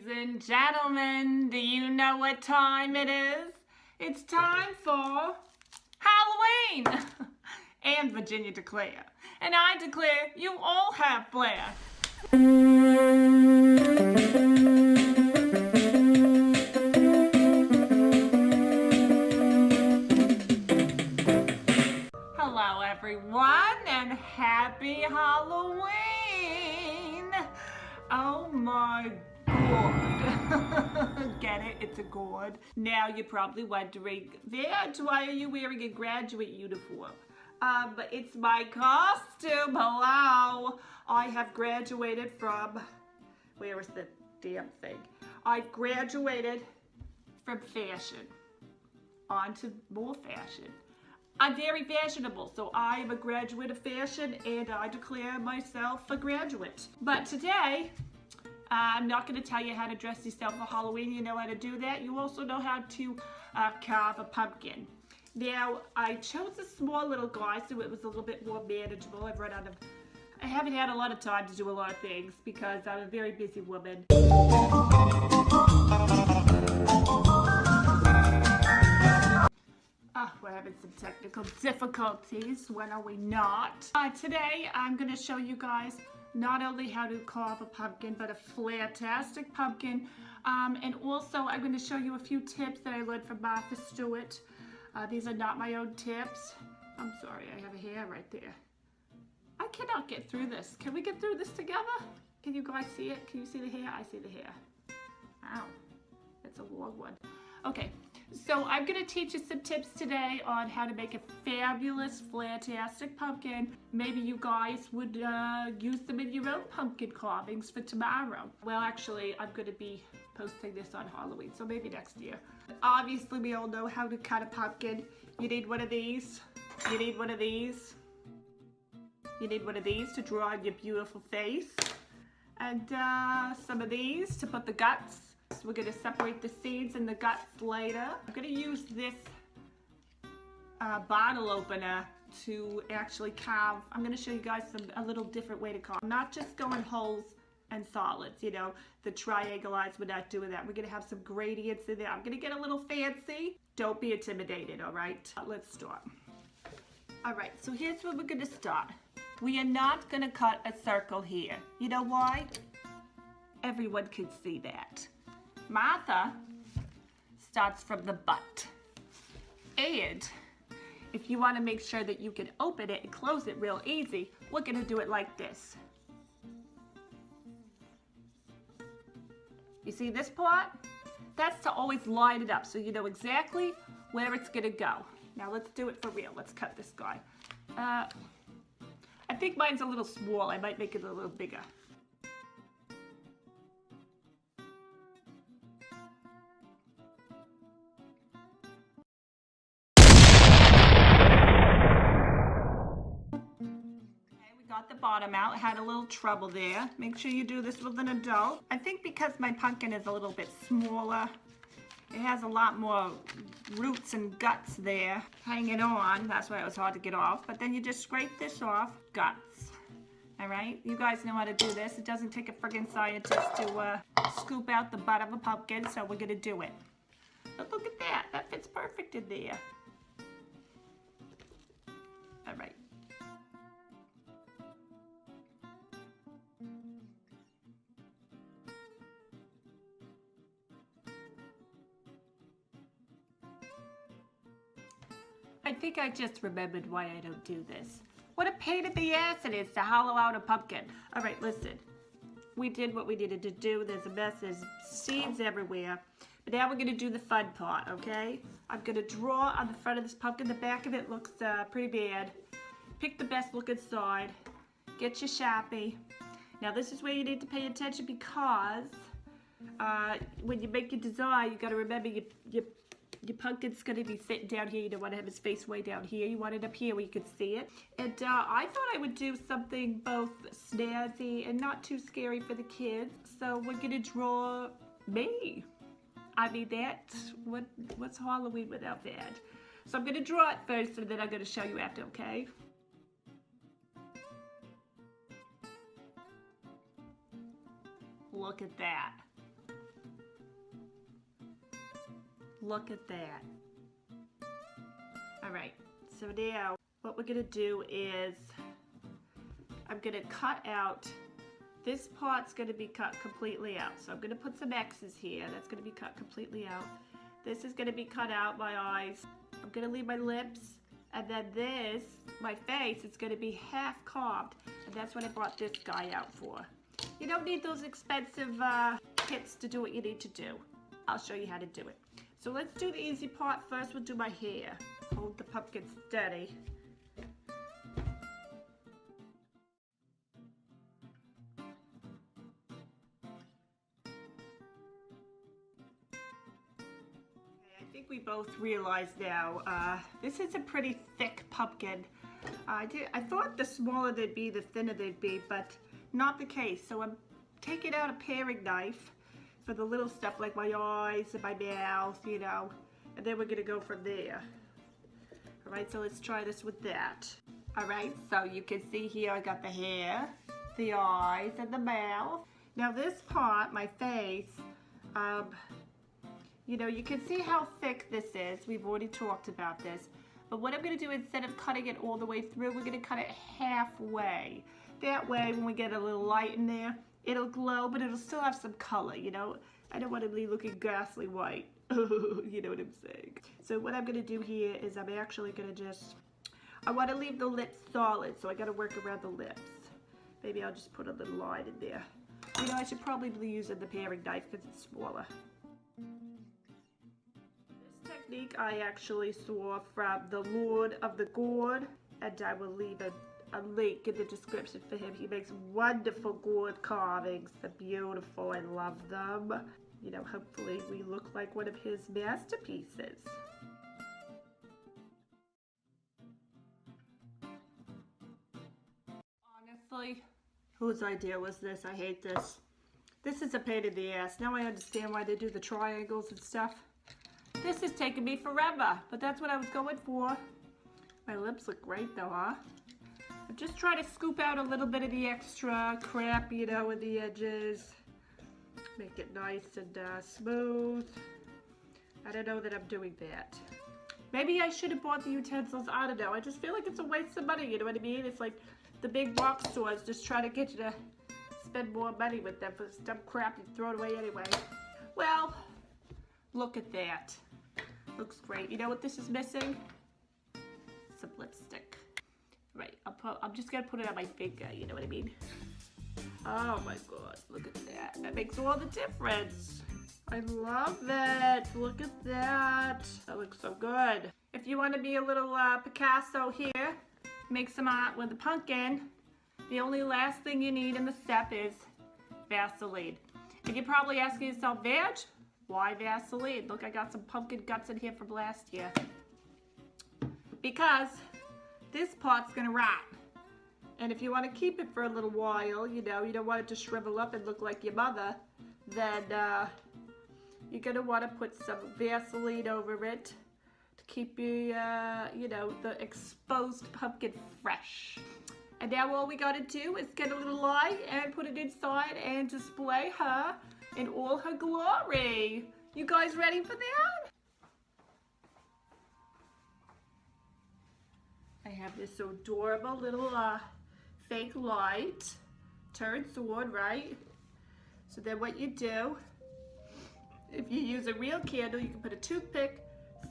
and gentlemen, do you know what time it is? It's time for Halloween! And Virginia Declair. And I declare you all have flair. Hello everyone and happy Halloween! Oh my God. Get it? It's a gourd. Now you're probably wondering, Vance, why are you wearing a graduate uniform? But it's my costume. Hello. I have graduated from, where is the damn thing? I've graduated from fashion onto more fashion. I'm very fashionable, so I am a graduate of fashion and I declare myself a graduate. But today, I'm not going to tell you how to dress yourself for Halloween. You know how to do that. You also know how to carve a pumpkin. Now, I chose a small little guy so it was a little bit more manageable. I haven't had a lot of time to do a lot of things because I'm a very busy woman. We're having some technical difficulties. When are we not? Today, I'm going to show you guys not only how to carve a pumpkin, but a flair-tastic pumpkin. And also, I'm going to show you a few tips that I learned from Martha Stewart. These are not my own tips. I'm sorry, I have a hair right there. I cannot get through this. Can we get through this together? Can you guys see it? Can you see the hair? I see the hair. Ow, that's a long one. Okay, so I'm going to teach you some tips today on how to make a fabulous flair-tastic pumpkin. Maybe you guys would use them in your own pumpkin carvings for tomorrow. Well, actually, I'm going to be posting this on Halloween, so maybe next year. Obviously, we all know how to cut a pumpkin. You need one of these. You need one of these. You need one of these to draw on your beautiful face. And some of these to put the guts. So we're going to separate the seeds and the guts later. I'm going to use this bottle opener to actually carve. I'm going to show you guys a little different way to carve. I'm not just going holes and solids, you know, the triangle lines, we're not doing that. We're going to have some gradients in there. I'm going to get a little fancy. Don't be intimidated, all right? Let's start. All right, so here's where we're going to start. We are not going to cut a circle here. You know why? Everyone can see that. Martha starts from the butt. And if you want to make sure that you can open it and close it real easy, we're going to do it like this. You see this part? That's to always line it up so you know exactly where it's going to go. Now let's do it for real. Let's cut this guy. I think mine's a little small. I might make it a little bigger. Got the bottom out, had a little trouble there. Make sure you do this with an adult. I think because my pumpkin is a little bit smaller, it has a lot more roots and guts there hanging on. That's why it was hard to get off. But then you just scrape this off, guts. All right, you guys know how to do this. It doesn't take a friggin' scientist to scoop out the butt of a pumpkin, so we're gonna do it. But look at that, that fits perfect in there. All right. I think I just remembered why I don't do this. What a pain in the ass it is to hollow out a pumpkin. All right, listen. We did what we needed to do. There's a mess, there's seeds everywhere. But now we're gonna do the fun part, okay? I'm gonna draw on the front of this pumpkin. The back of it looks pretty bad. Pick the best looking side. Get your Sharpie. Now this is where you need to pay attention because when you make your design, you gotta remember your pumpkin's going to be sitting down here. You don't want to have his face way down here. You want it up here where you can see it. And I thought I would do something both snazzy and not too scary for the kids. So we're going to draw me. I mean, what's Halloween without that? So I'm going to draw it first and then I'm going to show you after, okay? Look at that. Look at that. All right, so now what we're gonna do is I'm gonna cut out, this part's gonna be cut completely out. So I'm gonna put some X's here. That's gonna be cut completely out. This is gonna be cut out, my eyes. I'm gonna leave my lips. And then this, my face, is gonna be half carved. And that's what I brought this guy out for. You don't need those expensive kits to do what you need to do. I'll show you how to do it. So let's do the easy part first. We'll do my hair. Hold the pumpkin steady. I think we both realize now, this is a pretty thick pumpkin. I thought the smaller they'd be, the thinner they'd be, but not the case. So I'm taking out a paring knife for the little stuff like my eyes and my mouth, you know, and then we're gonna go from there. All right, so let's try this with that. All right, so you can see here I got the hair, the eyes, and the mouth. Now this part, my face, you know, you can see how thick this is. We've already talked about this. But what I'm gonna do, instead of cutting it all the way through, we're gonna cut it halfway. That way, when we get a little light in there, it'll glow, but it'll still have some color, you know? I don't want to be looking ghastly white. You know what I'm saying? So what I'm gonna do here is I'm actually gonna I wanna leave the lips solid, so I gotta work around the lips. Maybe I'll just put a little line in there. You know, I should probably be using the paring knife because it's smaller. This technique I actually saw from the Lord of the Gourd, and I will leave a link in the description for him. He makes wonderful gourd carvings. They're beautiful. I love them. You know, hopefully we look like one of his masterpieces. Honestly, whose idea was this? I hate this. This is a pain in the ass. Now I understand why they do the triangles and stuff. This is taking me forever, but that's what I was going for. My lips look great though, huh? I'm just trying to scoop out a little bit of the extra crap, you know, in the edges. Make it nice and smooth. I don't know that I'm doing that. Maybe I should have bought the utensils. I don't know. I just feel like it's a waste of money, you know what I mean? It's like the big box stores just trying to get you to spend more money with them for some crap you throw it away anyway. Well, look at that. Looks great. You know what this is missing? Some lipstick. Right, I'm just gonna put it on my finger, you know what I mean? Oh my god, look at that. That makes all the difference. I love it. Look at that. That looks so good. If you want to be a little Picasso here, make some art with a pumpkin. The only last thing you need in the step is Vaseline. And you're probably asking yourself, Vag, why Vaseline? Look, I got some pumpkin guts in here from last year. Because this part's gonna rot. And if you want to keep it for a little while, you know, you don't want it to shrivel up and look like your mother, then you're gonna want to put some Vaseline over it to keep you, you know, the exposed pumpkin fresh. And now all we gotta do is get a little light and put it inside and display her in all her glory. You guys ready for that? I have this adorable little fake light, turns on, right? So then what you do, if you use a real candle, you can put a toothpick,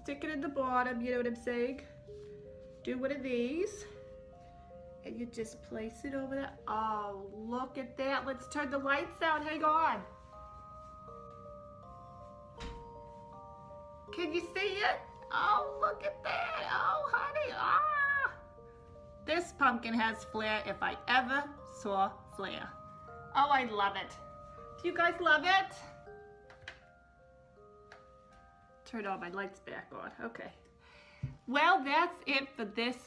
stick it in the bottom, you know what I'm saying? Do one of these, and you just place it over there. Oh, look at that. Let's turn the lights out, hang on. Can you see it? Oh, look at that. Oh, honey, ah. This pumpkin has flair if I ever saw flair. Oh, I love it. Do you guys love it? Turn all my lights back on. Okay. Well, that's it for this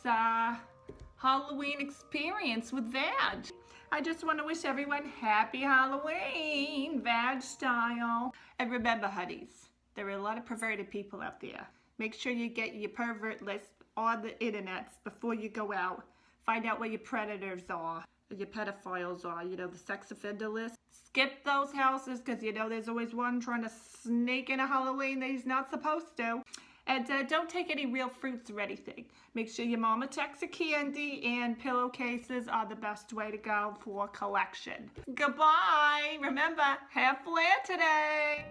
Halloween experience with Vag. I just want to wish everyone happy Halloween, Vag style. And remember, honeys, there are a lot of perverted people out there. Make sure you get your pervert list on the internet before you go out. Find out where your predators are, or your pedophiles are, you know, the sex offender list. skip those houses because you know there's always one trying to sneak in a Halloween that he's not supposed to. And don't take any real fruits or anything. Make sure your mama checks your candy, and pillowcases are the best way to go for collection. Goodbye. Remember, have flair today.